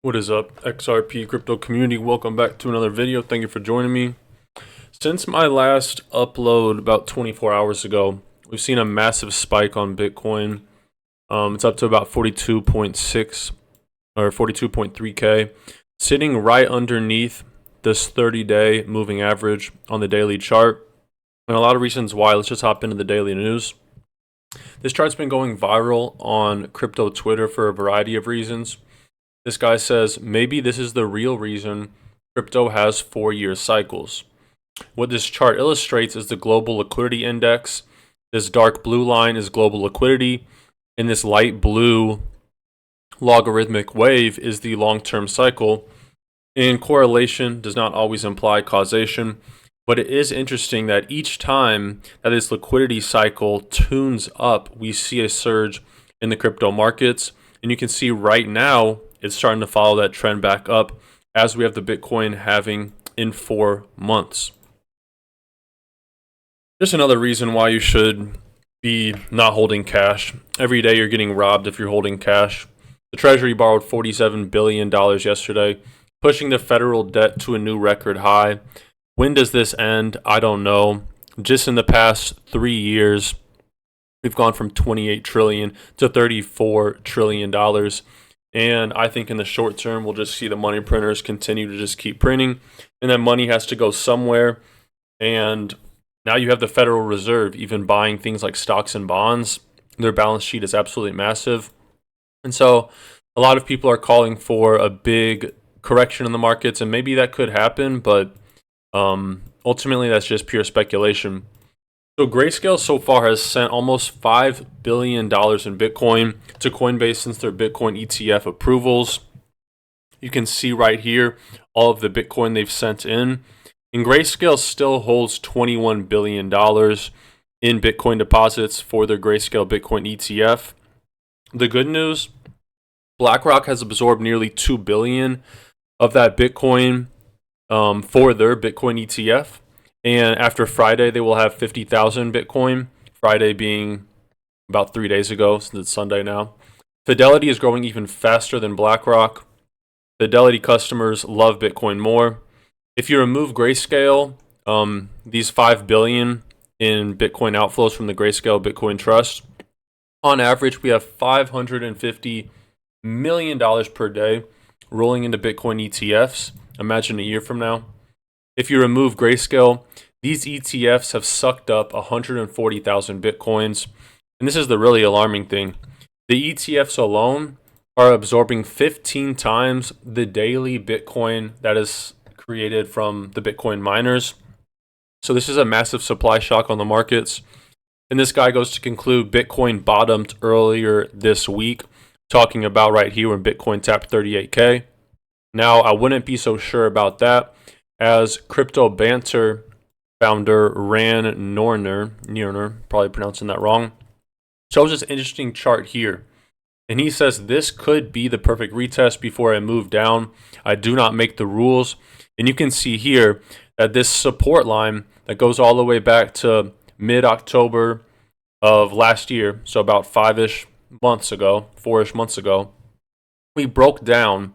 What is up, XRP crypto community? Welcome back to another video. Thank you for joining me. Since my last upload about 24 hours ago, we've seen a massive spike on Bitcoin. It's up to about 42.6 or 42.3K, sitting right underneath this 30-day moving average on the daily chart. And a lot of reasons why. Let's just hop into the daily news. This chart's been going viral on crypto Twitter for a variety of reasons. This guy says, maybe this is the real reason crypto has 4-year cycles. What this chart illustrates is the global liquidity index. This dark blue line is global liquidity, and this light blue logarithmic wave is the long-term cycle. And correlation does not always imply causation, but it is interesting that each time that this liquidity cycle tunes up, we see a surge in the crypto markets. And you can see right now, it's starting to follow that trend back up as we have the Bitcoin halving in 4 months. Just another reason why you should be not holding cash. Every day you're getting robbed if you're holding cash. The Treasury borrowed $47 billion yesterday, pushing the federal debt to a new record high. When does this end? I don't know. Just in the past 3 years, we've gone from $28 trillion to $34 trillion. And I think in the short term, we'll just see the money printers continue to just keep printing. And that money has to go somewhere. And now you have the Federal Reserve even buying things like stocks and bonds. Their balance sheet is absolutely massive. And so a lot of people are calling for a big correction in the markets. And maybe that could happen. But ultimately, that's just pure speculation. So Grayscale so far has sent almost $5 billion in Bitcoin to Coinbase since their Bitcoin ETF approvals. You can see right here all of the Bitcoin they've sent in. And Grayscale still holds $21 billion in Bitcoin deposits for their Grayscale Bitcoin ETF. The good news, BlackRock has absorbed nearly $2 billion of that Bitcoin for their Bitcoin ETF. And after Friday, they will have 50,000 Bitcoin. Friday being about 3 days ago, since it's Sunday now. Fidelity is growing even faster than BlackRock. Fidelity customers love Bitcoin more. If you remove Grayscale, these $5 billion in Bitcoin outflows from the Grayscale Bitcoin Trust, on average, we have $550 million per day rolling into Bitcoin ETFs. Imagine a year from now. If you remove Grayscale, these ETFs have sucked up 140,000 Bitcoins. And this is the really alarming thing. The ETFs alone are absorbing 15 times the daily Bitcoin that is created from the Bitcoin miners. So this is a massive supply shock on the markets. And this guy goes to conclude Bitcoin bottomed earlier this week, talking about right here when Bitcoin tapped 38K. Now, I wouldn't be so sure about that, as Crypto Banter founder Ran Norner, probably pronouncing that wrong, shows this interesting chart here. And he says this could be the perfect retest before I move down. I do not make the rules. And you can see here that this support line that goes all the way back to mid-October of last year, so about 4-ish months ago, we broke down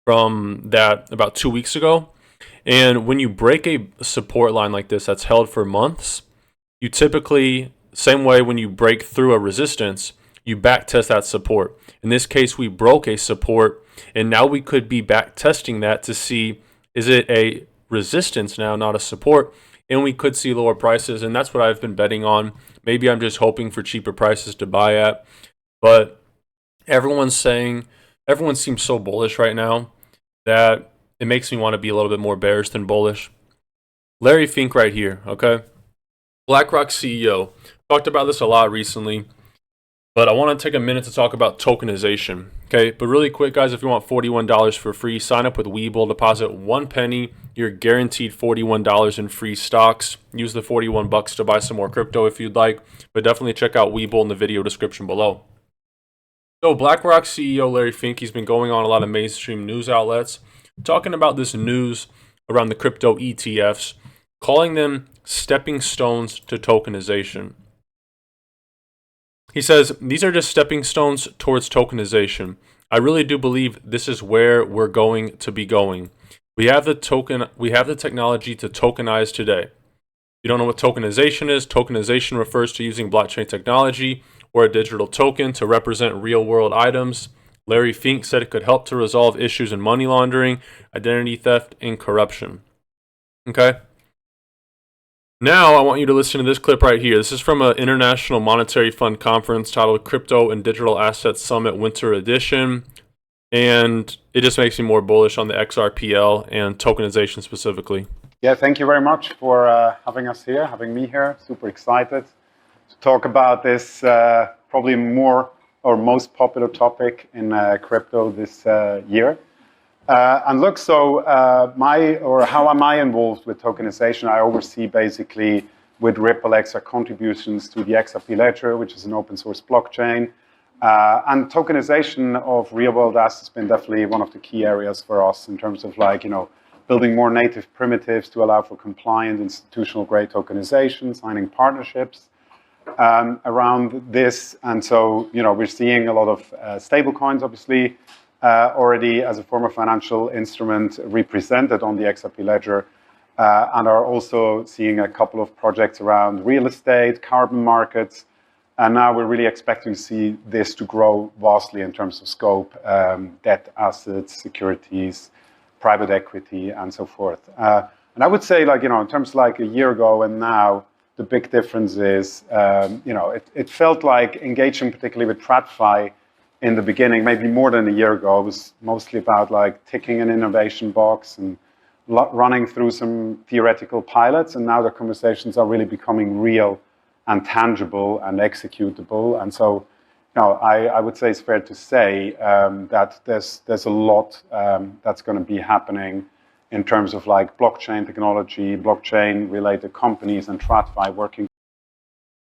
from that about 2 weeks ago. And when you break a support line like this that's held for months, you typically, same way when you break through a resistance, you back test that support. In this case, we broke a support, and now we could be back testing that to see, is it a resistance now, not a support? And we could see lower prices, and that's what I've been betting on. Maybe I'm just hoping for cheaper prices to buy at. But everyone seems so bullish right now that it makes me want to be a little bit more bearish than bullish. Larry Fink right here, okay? BlackRock CEO. Talked about this a lot recently, but I want to take a minute to talk about tokenization, okay? But really quick, guys, if you want $41 for free, sign up with Webull, deposit 1 penny. You're guaranteed $41 in free stocks. Use the 41 bucks to buy some more crypto if you'd like, but definitely check out Webull in the video description below. So BlackRock CEO Larry Fink, he's been going on a lot of mainstream news outlets, talking about this news around the crypto ETFs, calling them stepping stones to tokenization. He says, these are just stepping stones towards tokenization. I really do believe this is where we're going to be going. We have the technology to tokenize today. You don't know what tokenization is? Tokenization refers to using blockchain technology or a digital token to represent real-world items. Larry Fink said it could help to resolve issues in money laundering, identity theft, and corruption. Okay? Now I want you to listen to this clip right here. This is from an International Monetary Fund conference titled Crypto and Digital Assets Summit Winter Edition. And it just makes me more bullish on the XRPL and tokenization specifically. Yeah, thank you very much for having us here, having me here. Super excited to talk about this probably more or most popular topic in crypto this year. And look, so how am I involved with tokenization? I oversee basically with Ripple XR contributions to the XRP ledger, which is an open source blockchain. And tokenization of real world assets has been definitely one of the key areas for us in terms of building more native primitives to allow for compliant institutional grade tokenization, signing partnerships around this. And so, we're seeing a lot of stable coins, obviously, already as a form of financial instrument represented on the XRP ledger, and are also seeing a couple of projects around real estate, carbon markets, and now we're really expecting to see this to grow vastly in terms of scope, debt assets, securities, private equity, and so forth. And I would say, in terms of a year ago and now, the big difference is, it felt like engaging particularly with TradFi in the beginning, maybe more than a year ago, it was mostly about ticking an innovation box and running through some theoretical pilots. And now the conversations are really becoming real and tangible and executable. And so, I would say it's fair to say that there's a lot that's going to be happening in terms of blockchain technology, blockchain-related companies, and TradFi working.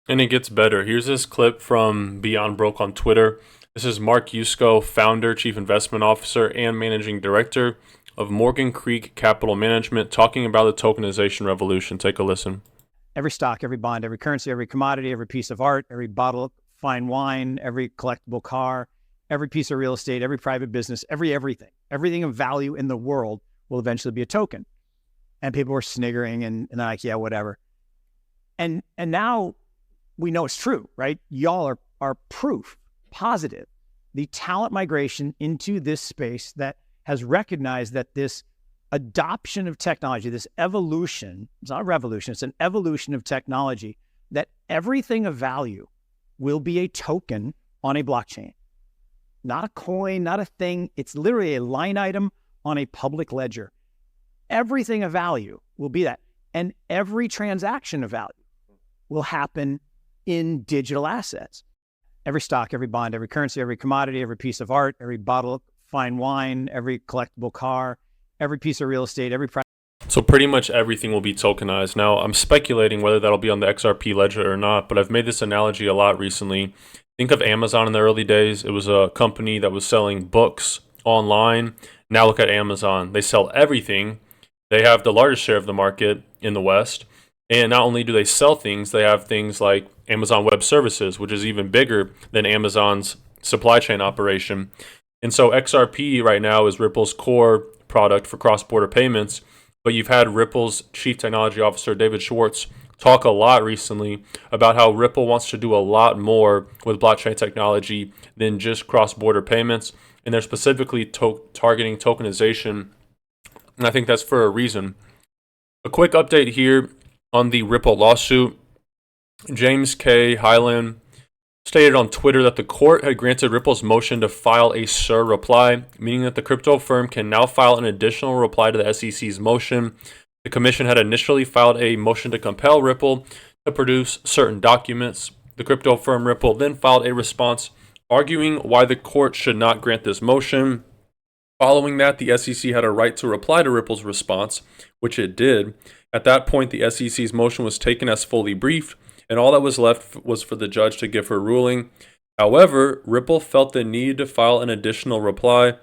And it gets better. Here's this clip from Beyond Broke on Twitter. This is Mark Yusko, founder, chief investment officer, and managing director of Morgan Creek Capital Management, talking about the tokenization revolution. Take a listen. Every stock, every bond, every currency, every commodity, every piece of art, every bottle of fine wine, every collectible car, every piece of real estate, every private business, everything of value in the world will eventually be a token. And people were sniggering and they're like, yeah, whatever. And now we know it's true, right? Y'all are proof positive. The talent migration into this space that has recognized that this adoption of technology, this evolution, it's not a revolution, it's an evolution of technology, that everything of value will be a token on a blockchain. Not a coin, not a thing. It's literally a line item on a public ledger. Everything of value will be that. And every transaction of value will happen in digital assets. Every stock, every bond, every currency, every commodity, every piece of art, every bottle of fine wine, every collectible car, every piece of real estate, So pretty much everything will be tokenized. Now, I'm speculating whether that'll be on the XRP ledger or not, but I've made this analogy a lot recently. Think of Amazon in the early days. It was a company that was selling books online. Now look at Amazon. They sell everything. They have the largest share of the market in the West. And not only do they sell things, they have things like Amazon Web Services, which is even bigger than Amazon's supply chain operation. And so XRP right now is Ripple's core product for cross-border payments. But you've had Ripple's chief technology officer, David Schwartz, talk a lot recently about how Ripple wants to do a lot more with blockchain technology than just cross-border payments. And they're specifically targeting tokenization. And I think that's for a reason. A quick update here on the Ripple lawsuit. James K. Hyland stated on Twitter that the court had granted Ripple's motion to file a SIR reply, meaning that the crypto firm can now file an additional reply to the SEC's motion. The commission had initially filed a motion to compel Ripple to produce certain documents. The crypto firm Ripple then filed a response arguing why the court should not grant this motion. Following that, the SEC had a right to reply to Ripple's response, which it did. At that point, the SEC's motion was taken as fully briefed, and all that was left was for the judge to give her ruling. However, Ripple felt the need to file an additional reply,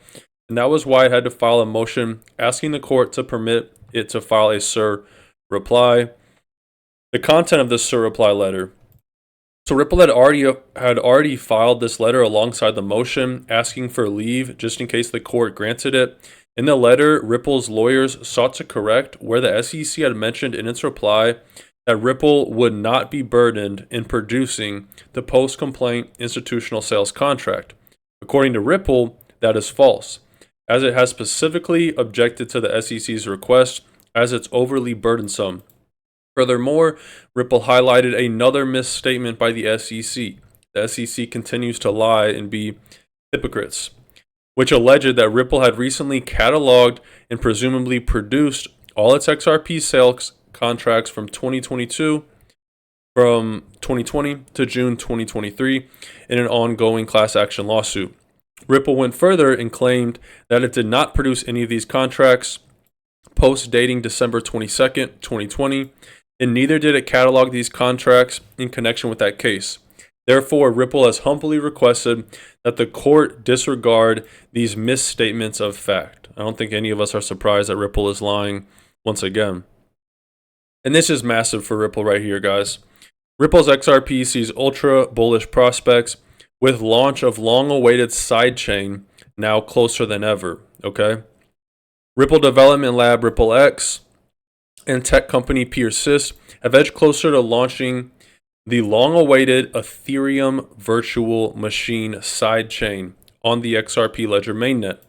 and that was why it had to file a motion asking the court to permit it to file a SIR reply. The content of the SIR reply letter. So Ripple had already filed this letter alongside the motion, asking for leave just in case the court granted it. In the letter, Ripple's lawyers sought to correct where the SEC had mentioned in its reply that Ripple would not be burdened in producing the post-complaint institutional sales contract. According to Ripple, that is false, as it has specifically objected to the SEC's request as it's overly burdensome. Furthermore, Ripple highlighted another misstatement by the SEC. The SEC continues to lie and be hypocrites, which alleged that Ripple had recently cataloged and presumably produced all its XRP sales contracts from 2020 to June 2023 in an ongoing class action lawsuit. Ripple went further and claimed that it did not produce any of these contracts post dating December 22nd, 2020, and neither did it catalog these contracts in connection with that case. Therefore, Ripple has humbly requested that the court disregard these misstatements of fact. I don't think any of us are surprised that Ripple is lying once again. And this is massive for Ripple right here, guys. Ripple's XRP sees ultra bullish prospects with launch of long-awaited sidechain now closer than ever, okay? Ripple development lab Ripple X and tech company Persist have edged closer to launching the long-awaited Ethereum virtual machine sidechain on the XRP ledger mainnet.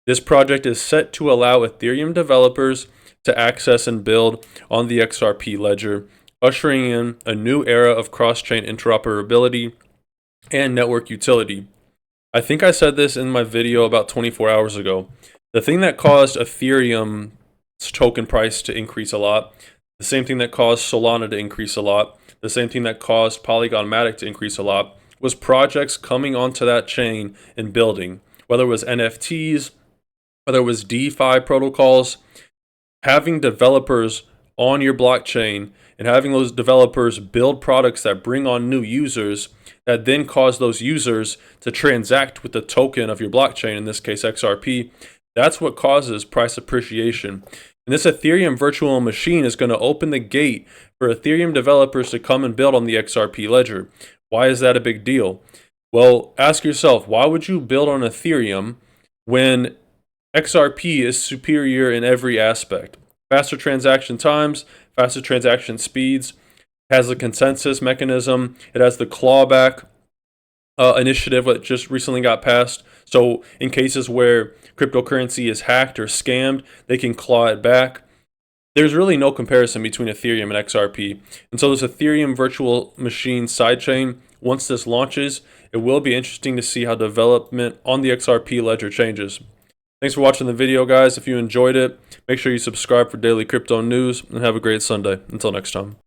This project is set to allow Ethereum developers to access and build on the XRP ledger, ushering in a new era of cross-chain interoperability and network utility. I think I said this in my video about 24 hours ago. The thing that caused Ethereum's token price to increase a lot, the same thing that caused Solana to increase a lot, the same thing that caused Polygon Matic to increase a lot, was projects coming onto that chain and building. Whether it was NFTs, whether it was DeFi protocols, having developers on your blockchain and having those developers build products that bring on new users that then cause those users to transact with the token of your blockchain, in this case XRP, that's what causes price appreciation. And this Ethereum virtual machine is going to open the gate for Ethereum developers to come and build on the XRP ledger. Why is that a big deal? Well, ask yourself, why would you build on Ethereum when XRP is superior in every aspect? Faster transaction times, faster transaction speeds, has a consensus mechanism, it has the clawback initiative that just recently got passed. So in cases where cryptocurrency is hacked or scammed, they can claw it back. There's really no comparison between Ethereum and XRP. And so this Ethereum virtual machine sidechain, once this launches, it will be interesting to see how development on the XRP ledger changes. Thanks for watching the video, guys. If you enjoyed it, make sure you subscribe for daily crypto news and have a great Sunday. Until next time.